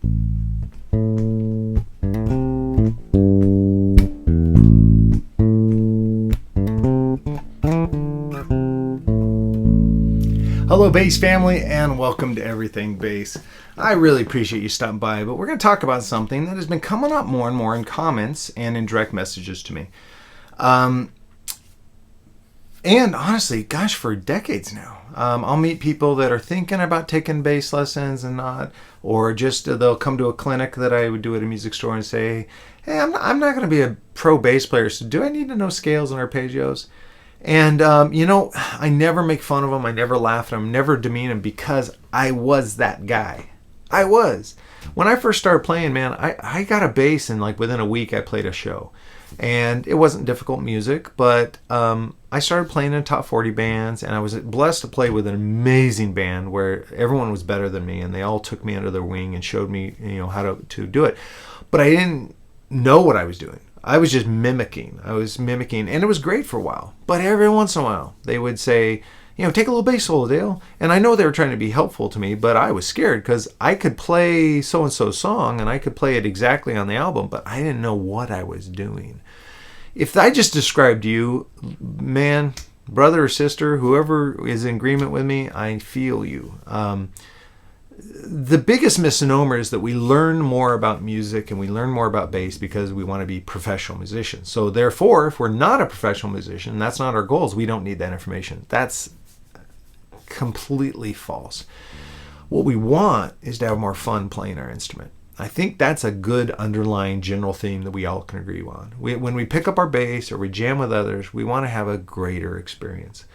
Hello bass family, and welcome to Everything Bass. I really appreciate you stopping by, but we're going to talk about something that has been coming up more and more in comments and in direct messages to me. And honestly, gosh, for decades now. I'll meet people that are thinking about taking bass lessons and not, or just they'll come to a clinic that I would do at a music store and say, hey, I'm not going to be a pro bass player, so do I need to know scales and arpeggios? And, I never make fun of them. I never laugh at them, never demean them, because I was that guy. I was. When I first started playing, man, I got a bass, and like within a week I played a show. And it wasn't difficult music, but I started playing in top 40 bands, and I was blessed to play with an amazing band where everyone was better than me, and they all took me under their wing and showed me, how to do it. But I didn't know what I was doing. I was just mimicking. And it was great for a while. But every once in a while, they would say, take a little bass solo, Dale. And I know they were trying to be helpful to me, but I was scared because I could play so-and-so song, and I could play it exactly on the album, but I didn't know what I was doing. If I just described you, man, brother or sister, whoever is in agreement with me, I feel you. The biggest misnomer is that we learn more about music and we learn more about bass because we want to be professional musicians. So therefore, if we're not a professional musician, that's not our goals, we don't need that information. That's completely false. What we want is to have more fun playing our instrument. I think that's a good underlying general theme that we all can agree on. When we pick up our bass or we jam with others, we want to have a greater experience.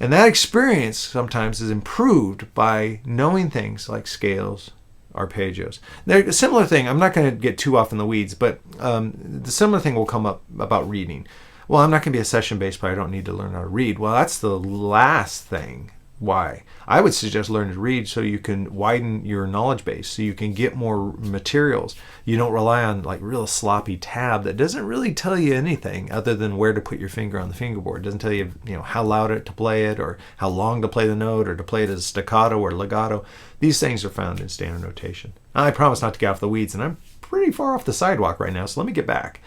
And that experience sometimes is improved by knowing things like scales, arpeggios. They're a similar thing. I'm not going to get too off in the weeds, but the similar thing will come up about reading. Well, I'm not going to be a session bass player. I don't need to learn how to read. Well, that's the last thing. Why? I would suggest learning to read so you can widen your knowledge base, so you can get more materials. You don't rely on like real sloppy tab that doesn't really tell you anything other than where to put your finger on the fingerboard. It doesn't tell you, how loud to play it or how long to play the note or to play it as staccato or legato. These things are found in standard notation. I promise not to get off the weeds, and I'm pretty far off the sidewalk right now, so let me get back.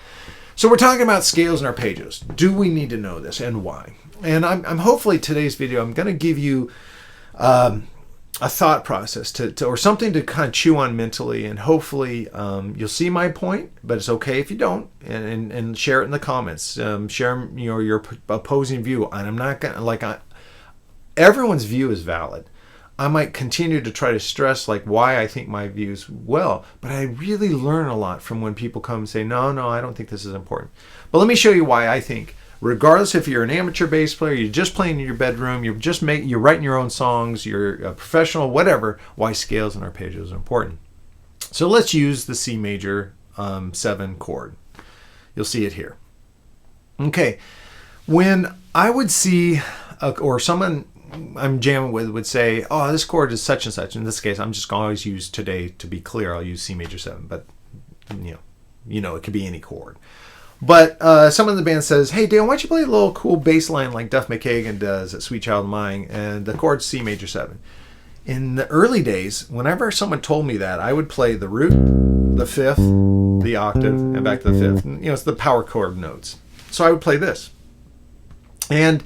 So we're talking about scales and arpeggios. Do we need to know this, and why? And I'm hopefully today's video, I'm going to give you a thought process or something to kind of chew on mentally, and hopefully you'll see my point, but it's okay if you don't, and share it in the comments. Share your opposing view, and I'm not going to, everyone's view is valid. I might continue to try to stress why I think my views well, but I really learn a lot from when people come and say, no, I don't think this is important. But let me show you why I think, regardless if you're an amateur bass player, you're just playing in your bedroom, you're writing your own songs, you're a professional, whatever, why scales and arpeggios are important. So let's use the C major 7 chord. You'll see it here. Okay, when I would see, or someone I'm jamming with would say, oh, this chord is such and such. In this case, I'm just going to always use, today, to be clear, I'll use C major 7, but it could be any chord. But someone in the band says, hey, Dale, why don't you play a little cool bass line like Duff McKagan does at Sweet Child of Mine, and the chord's C major 7. In the early days, whenever someone told me that, I would play the root, the fifth, the octave, and back to the fifth. And, it's the power chord notes. So I would play this. And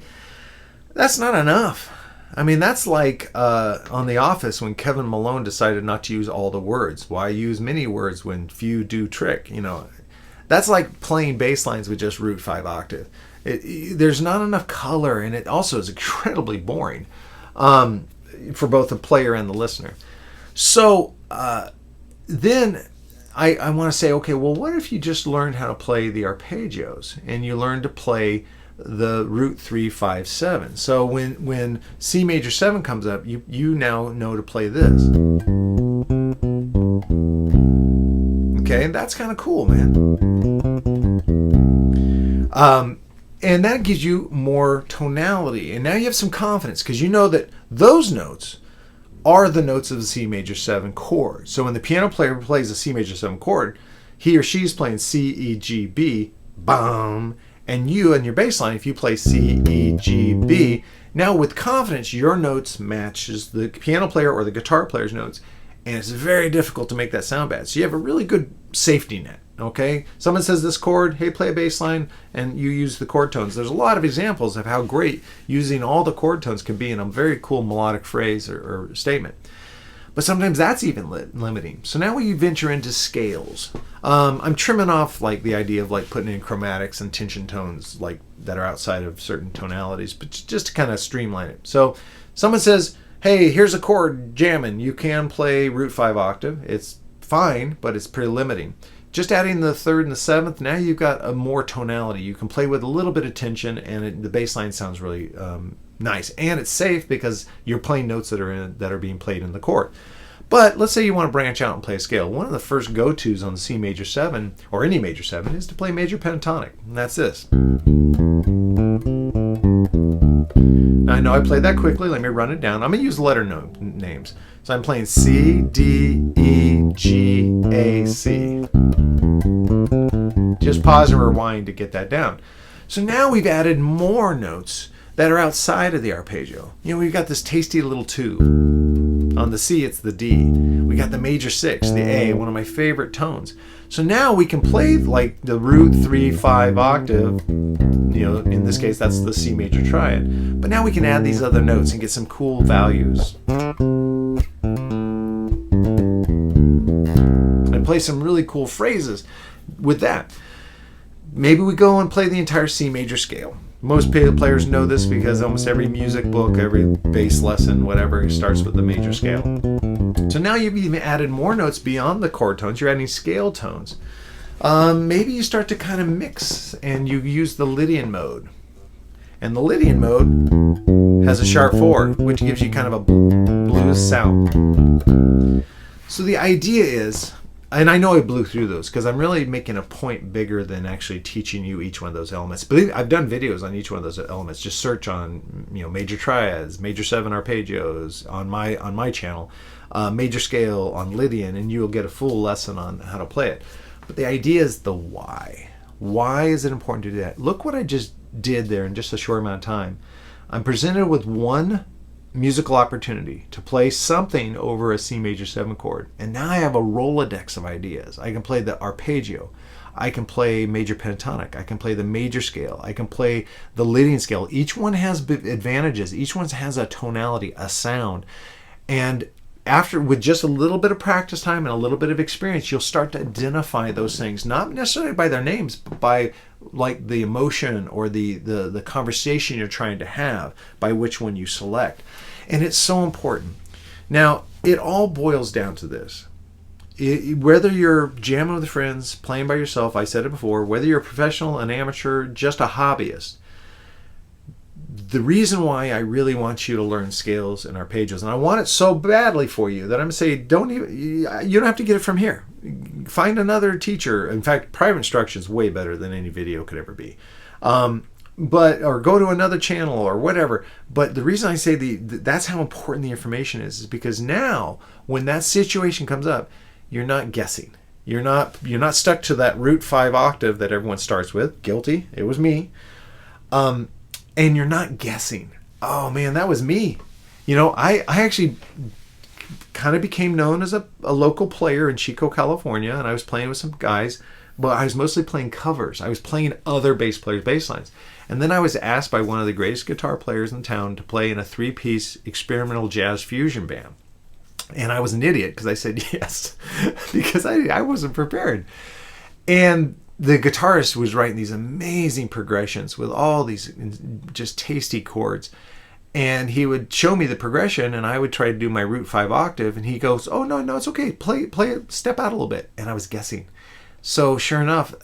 that's not enough. I mean, that's like on The Office when Kevin Malone decided not to use all the words. Why use many words when few do trick? That's like playing bass lines with just root 5 octave. There's not enough color, and it also is incredibly boring for both the player and the listener. So then I want to say, okay, well, what if you just learned how to play the arpeggios and you learned to play the root 3, 5, 7? So when C major 7 comes up, you now know to play this. Okay, and that's kind of cool, man. And that gives you more tonality, and now you have some confidence because you know that those notes are the notes of the C major 7 chord. So when the piano player plays a C major 7 chord, he or she's playing C, E, G, B, bam, and you and your bass line, if you play C, E, G, B, now with confidence, your notes matches the piano player or the guitar player's notes, and it's very difficult to make that sound bad. So you have a really good safety net. Okay, someone says this chord, hey, play a bass line, and you use the chord tones. There's a lot of examples of how great using all the chord tones can be in a very cool melodic phrase or statement. But sometimes that's even limiting. So now we venture into scales. I'm trimming off like the idea of like putting in chromatics and tension tones like that are outside of certain tonalities, but just to kind of streamline it. So someone says, hey, here's a chord jamming. You can play root 5 octave. It's fine, but it's pretty limiting. Just adding the 3rd and the 7th, now you've got a more tonality. You can play with a little bit of tension, and the bass line sounds really nice. And it's safe because you're playing notes that are being played in the chord. But let's say you want to branch out and play a scale. One of the first go-tos on the C major 7, or any major 7, is to play major pentatonic, and that's this. Now I know I played that quickly. Let me run it down. I'm going to use letter names. So I'm playing C, D, E, G, A, C. Just pause and rewind to get that down. So now we've added more notes that are outside of the arpeggio. You know, we've got this tasty little 2. On the C, it's the D. We got the major 6, the A, one of my favorite tones. So now we can play like the root 3, 5 octave. You know, in this case, that's the C major triad. But now we can add these other notes and get some cool values. And play some really cool phrases with that. Maybe we go and play the entire C major scale. Most players know this because almost every music book, every bass lesson, whatever, starts with the major scale. So now you've even added more notes beyond the chord tones. You're adding scale tones. Maybe you start to kind of mix and you use the Lydian mode. And the Lydian mode has a sharp 4, which gives you kind of a blues sound. So the idea is, and I know I blew through those because I'm really making a point bigger than actually teaching you each one of those elements. But I've done videos on each one of those elements. Just search on, you know, major triads, major 7 arpeggios on my channel, major scale on Lydian, and you'll get a full lesson on how to play it. But the idea is the why. Why is it important to do that? Look what I just did there in just a short amount of time. I'm presented with one musical opportunity to play something over a C major 7 chord, and now I have a Rolodex of ideas. I can play the arpeggio, I can play major pentatonic, I can play the major scale, I can play the Lydian scale. Each one has advantages, each one has a tonality, a sound, and with just a little bit of practice time and a little bit of experience, you'll start to identify those things, not necessarily by their names, but by like the emotion or the conversation you're trying to have, by which one you select. And it's so important. Now, it all boils down to this. Whether you're jamming with friends, playing by yourself, I said it before, whether you're a professional, an amateur, just a hobbyist, the reason why I really want you to learn scales and arpeggios, and I want it so badly for you that I'm saying you don't have to get it from here. Find another teacher. In fact, private instruction is way better than any video could ever be. Or go to another channel or whatever. But the reason I say that's how important the information is because now when that situation comes up, you're not guessing. You're not stuck to that root 5 octave that everyone starts with. Guilty. It was me. And you're not guessing. Oh man, that was me. You know, I actually kind of became known as a local player in Chico, California, and I was playing with some guys, but I was mostly playing covers. I was playing other bass players' bass lines. And then I was asked by one of the greatest guitar players in town to play in a 3-piece experimental jazz fusion band. And I was an idiot because I said yes, because I wasn't prepared. And the guitarist was writing these amazing progressions with all these just tasty chords. And he would show me the progression, and I would try to do my root 5 octave, and he goes, oh, no, it's okay. Play it, step out a little bit. And I was guessing. So sure enough,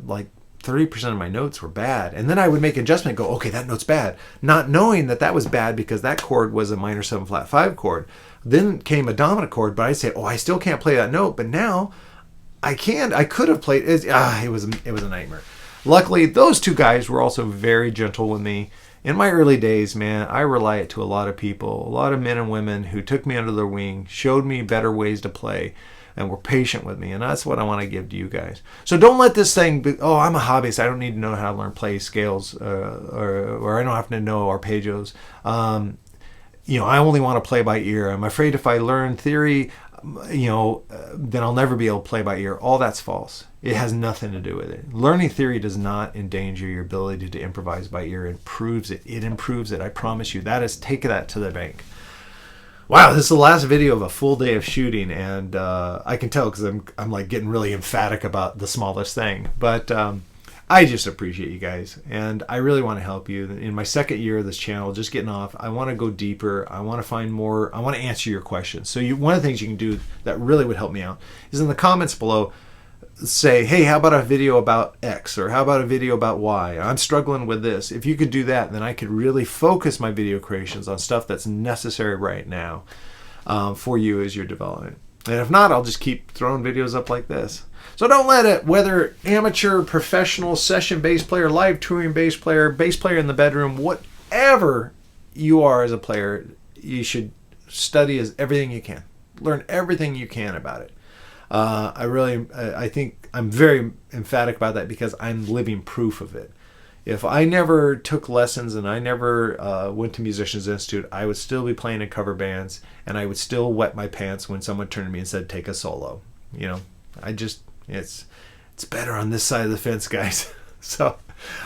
like 30% of my notes were bad. And then I would make an adjustment and go, okay, that note's bad. Not knowing that was bad because that chord was a minor 7 flat 5 chord. Then came a dominant chord, but I said, oh, I still can't play that note. But now I can. I could have played it. It was a nightmare. Luckily, those two guys were also very gentle with me. In my early days, man, I rely it to a lot of people, a lot of men and women who took me under their wing, showed me better ways to play, and were patient with me. And that's what I want to give to you guys. So don't let this thing be, oh, I'm a hobbyist. I don't need to know how to learn play scales, or I don't have to know arpeggios. I only want to play by ear. I'm afraid if I learn theory, then I'll never be able to play by ear. All that's false. It has nothing to do with it. Learning theory does not endanger your ability to improvise by ear. It improves it. It improves it. I promise you. Take that to the bank. Wow, this is the last video of a full day of shooting, and I can tell because I'm like getting really emphatic about the smallest thing. But I just appreciate you guys, and I really want to help you. In my second year of this channel, just getting off, I want to go deeper. I want to find more. I want to answer your questions. So one of the things you can do that really would help me out is in the comments below, say, hey, how about a video about X, or how about a video about Y? I'm struggling with this. If you could do that, then I could really focus my video creations on stuff that's necessary right now for you as your development. And if not, I'll just keep throwing videos up like this. So don't let it, whether amateur, professional, session bass player, live touring bass player in the bedroom, whatever you are as a player, you should study as everything you can. Learn everything you can about it. I think I'm very emphatic about that because I'm living proof of it. If I never took lessons and I never went to Musicians Institute, I would still be playing in cover bands, and I would still wet my pants when someone turned to me and said, take a solo. It's better on this side of the fence, guys. So,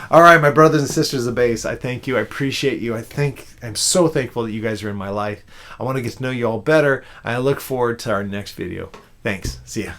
all right, my brothers and sisters of bass, I thank you. I appreciate you. I'm so thankful that you guys are in my life. I want to get to know you all better. I look forward to our next video. Thanks. See ya.